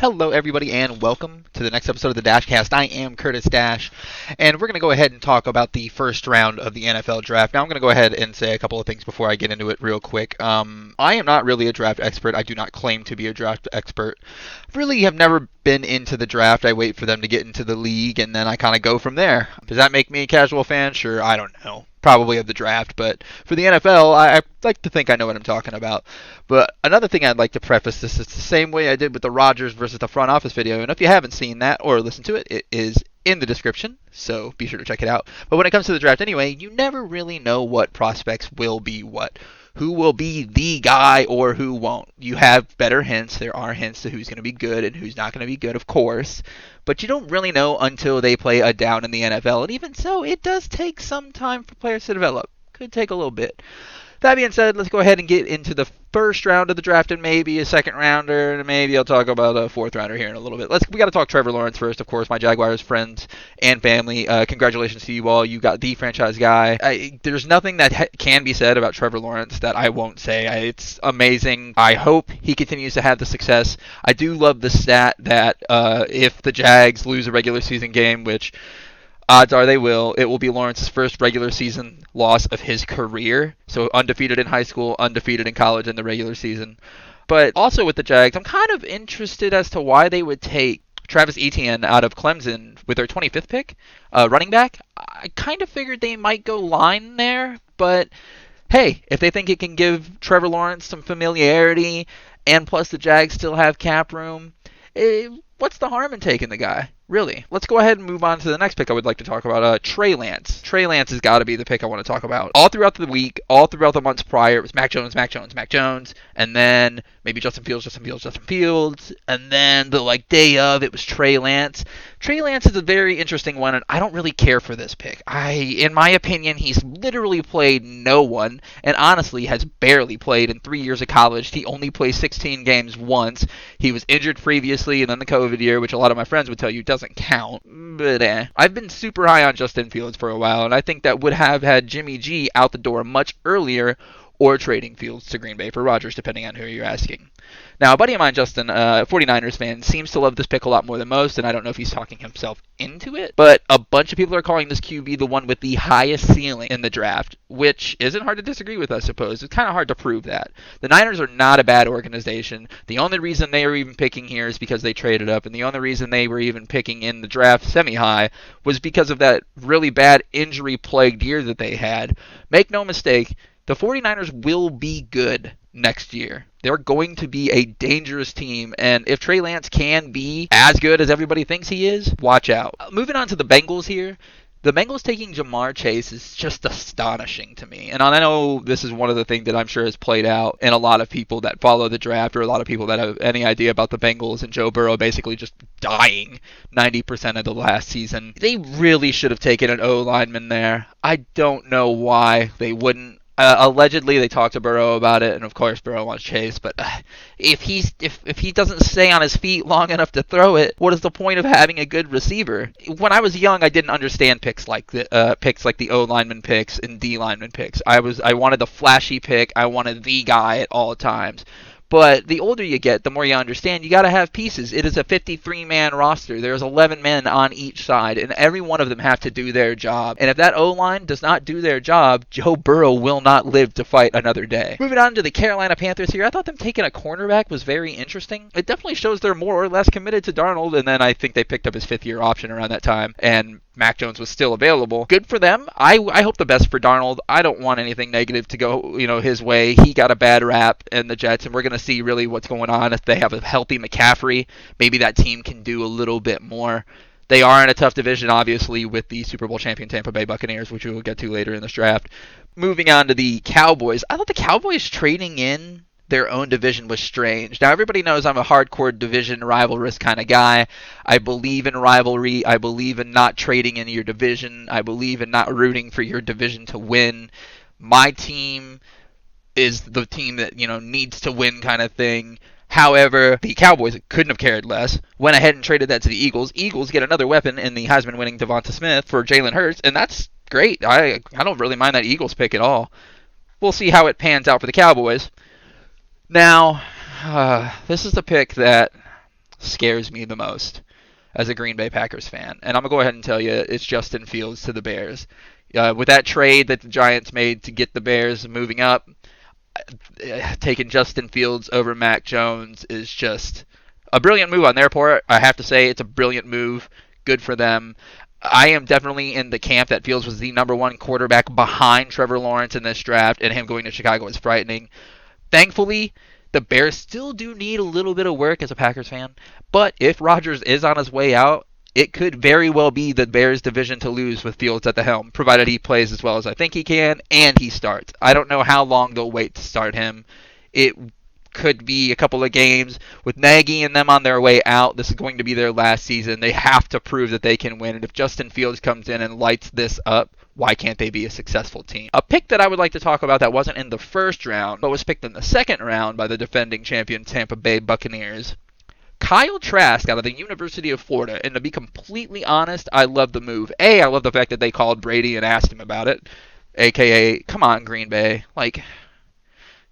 Hello, everybody, and welcome to the next episode of the Dasch Cast. I am Curtis Dasch, and we're going to go ahead and talk about the first round of the NFL draft. Now, I'm going to go ahead and say a couple of things before I get into it real quick. I am not really a draft expert. I do not claim to be a draft expert. I really have never been into the draft. I wait for them to get into the league, and then I kind of go from there. Does that make me a casual fan? Sure, I don't know. Probably of the draft, but for the NFL, I like to think I know what I'm talking about. But another thing I'd like to preface this is the same way I did with the Rodgers versus the front office video, and if you haven't seen that or listened to it, it is in the description, so be sure to check it out. But when it comes to the draft anyway, you never really know what prospects will be what. Who will be the guy or who won't. You have better hints. There are hints to who's going to be good and who's not going to be good, of course. But you don't really know until they play a down in the NFL. And even so, it does take some time for players to develop. Could take a little bit. That being said, let's go ahead and get into the first round of the draft and maybe a second rounder, and maybe I'll talk about a fourth rounder here in a little bit. We got to talk Trevor Lawrence first, of course, my Jaguars friends and family. Congratulations to you all. You got the franchise guy. There's nothing that can be said about Trevor Lawrence that I won't say. It's amazing. I hope he continues to have the success. I do love the stat that if the Jags lose a regular season game, which odds are they will, it will be Lawrence's first regular season loss of his career. So undefeated in high school, undefeated in college in the regular season. But also with the Jags, I'm kind of interested as to why they would take Travis Etienne out of Clemson with their 25th pick, running back. I kind of figured they might go line there, but hey, if they think it can give Trevor Lawrence some familiarity, and plus the Jags still have cap room, what's the harm in taking the guy? Really. Let's go ahead and move on to the next pick I would like to talk about, Trey Lance. Trey Lance has got to be the pick I want to talk about. All throughout the week, all throughout the months prior, it was Mac Jones, and then maybe Justin Fields, and then the day of, it was Trey Lance. Trey Lance is a very interesting one, and I don't really care for this pick. In my opinion, he's literally played no one, and honestly has barely played in 3 years of college. He only played 16 games once. He was injured previously, and then the COVID year, which a lot of my friends would tell you doesn't count, but I've been super high on Justin Fields for a while, and I think that would have had Jimmy G out the door much earlier, or trading Fields to Green Bay for Rodgers, depending on who you're asking. Now, a buddy of mine, Justin, 49ers fan, seems to love this pick a lot more than most, and I don't know if he's talking himself into it, but a bunch of people are calling this QB the one with the highest ceiling in the draft, which isn't hard to disagree with, I suppose. It's kind of hard to prove that. The Niners are not a bad organization. The only reason they are even picking here is because they traded up, and the only reason they were even picking in the draft semi-high was because of that really bad injury-plagued year that they had. Make no mistake, the 49ers will be good next year. They're going to be a dangerous team, and if Trey Lance can be as good as everybody thinks he is, watch out. Moving on to the Bengals here. The Bengals taking Jamar Chase is just astonishing to me. And I know this is one of the things that I'm sure has played out in a lot of people that follow the draft, or a lot of people that have any idea about the Bengals and Joe Burrow basically just dying 90% of the last season. They really should have taken an O lineman there. I don't know why they wouldn't. Allegedly, they talked to Burrow about it, and of course, Burrow wants Chase. But if he doesn't stay on his feet long enough to throw it, what is the point of having a good receiver? When I was young, I didn't understand picks like the O lineman picks and D lineman picks. I wanted the flashy pick. I wanted the guy at all times. But the older you get, the more you understand, you got to have pieces. It is a 53-man roster. There's 11 men on each side, and every one of them have to do their job. And if that O-line does not do their job, Joe Burrow will not live to fight another day. Moving on to the Carolina Panthers here, I thought them taking a cornerback was very interesting. It definitely shows they're more or less committed to Darnold, and then I think they picked up his fifth-year option around that time, and Mac Jones was still available. Good for them. I hope the best for Darnold. I don't want anything negative to go, his way. He got a bad rap in the Jets, and we're going to see really what's going on. If they have a healthy McCaffrey, maybe that team can do a little bit more. They are in a tough division, obviously, with the Super Bowl champion Tampa Bay Buccaneers, which we will get to later in this draft. Moving on to the Cowboys. I thought the Cowboys trading in their own division was strange. Now, everybody knows I'm a hardcore division rivalrous kind of guy. I believe in rivalry. I believe in not trading in your division. I believe in not rooting for your division to win. My team is the team that, needs to win kind of thing. However, the Cowboys couldn't have cared less. Went ahead and traded that to the Eagles. Eagles get another weapon in the Heisman-winning Devonta Smith for Jalen Hurts, and that's great. I don't really mind that Eagles pick at all. We'll see how it pans out for the Cowboys. Now, this is the pick that scares me the most as a Green Bay Packers fan. And I'm going to go ahead and tell you it's Justin Fields to the Bears. With that trade that the Giants made to get the Bears moving up, taking Justin Fields over Mac Jones is just a brilliant move on their part. I have to say it's a brilliant move. Good for them. I am definitely in the camp that Fields was the number one quarterback behind Trevor Lawrence in this draft, and him going to Chicago is frightening. Thankfully, the Bears still do need a little bit of work as a Packers fan, but if Rodgers is on his way out, it could very well be the Bears' division to lose with Fields at the helm, provided he plays as well as I think he can and he starts. I don't know how long they'll wait to start him. It could be a couple of games. With Nagy and them on their way out, this is going to be their last season. They have to prove that they can win, and if Justin Fields comes in and lights this up, why can't they be a successful team? A pick that I would like to talk about that wasn't in the first round, but was picked in the second round by the defending champion Tampa Bay Buccaneers, Kyle Trask out of the University of Florida. And to be completely honest, I love the move. I love the fact that they called Brady and asked him about it, a.k.a. come on, Green Bay.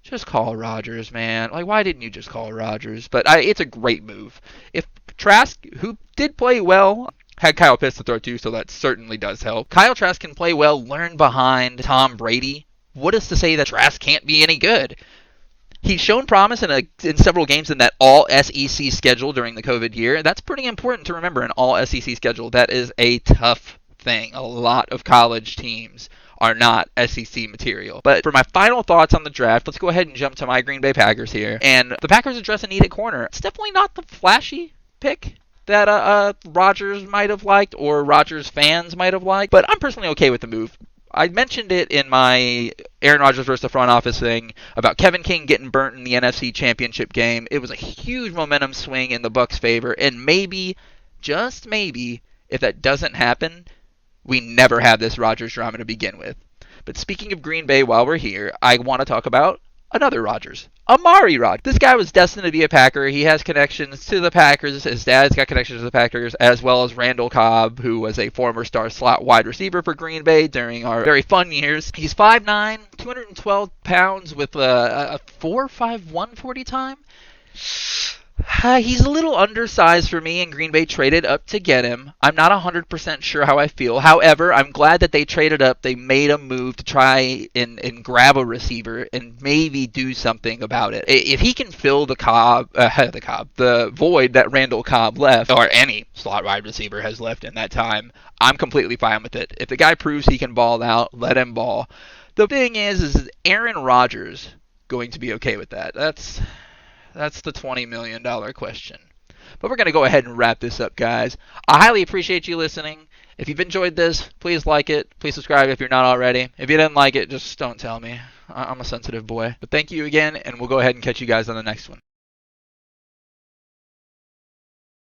Just call Rodgers, man. Why didn't you just call Rodgers? But it's a great move. If Trask, who did play well, had Kyle Pitts to throw to, so that certainly does help. Kyle Trask can play well, learn behind Tom Brady. What is to say that Trask can't be any good? He's shown promise in several games in that all-SEC schedule during the COVID year. That's pretty important to remember, an all-SEC schedule. That is a tough thing. A lot of college teams are not SEC material. But for my final thoughts on the draft, let's go ahead and jump to my Green Bay Packers here. And the Packers address a need at corner. It's definitely not the flashy pick that Rodgers might have liked or Rodgers fans might have liked, but I'm personally okay with the move. I mentioned it in my Aaron Rodgers versus the front office thing about Kevin King getting burnt in the NFC Championship game. It was a huge momentum swing in the Bucs' favor, and maybe, just maybe, if that doesn't happen, we never have this Rodgers drama to begin with. But speaking of Green Bay, while we're here, I want to talk about another Rodgers, Amari Rock. This guy was destined to be a Packer. He has connections to the Packers. His dad's got connections to the Packers, as well as Randall Cobb, who was a former star slot wide receiver for Green Bay during our very fun years. He's 5'9", 212 pounds with a 4.5 140 time. He's a little undersized for me, and Green Bay traded up to get him. I'm not 100% sure how I feel. However, I'm glad that they traded up. They made a move to try and grab a receiver and maybe do something about it. If he can fill the void that Randall Cobb left, or any slot wide receiver has left in that time, I'm completely fine with it. If the guy proves he can ball out, let him ball. The thing is Aaron Rodgers going to be okay with that? That's the $20 million question. But we're going to go ahead and wrap this up, guys. I highly appreciate you listening. If you've enjoyed this, please like it. Please subscribe if you're not already. If you didn't like it, just don't tell me. I'm a sensitive boy. But thank you again, and we'll go ahead and catch you guys on the next one.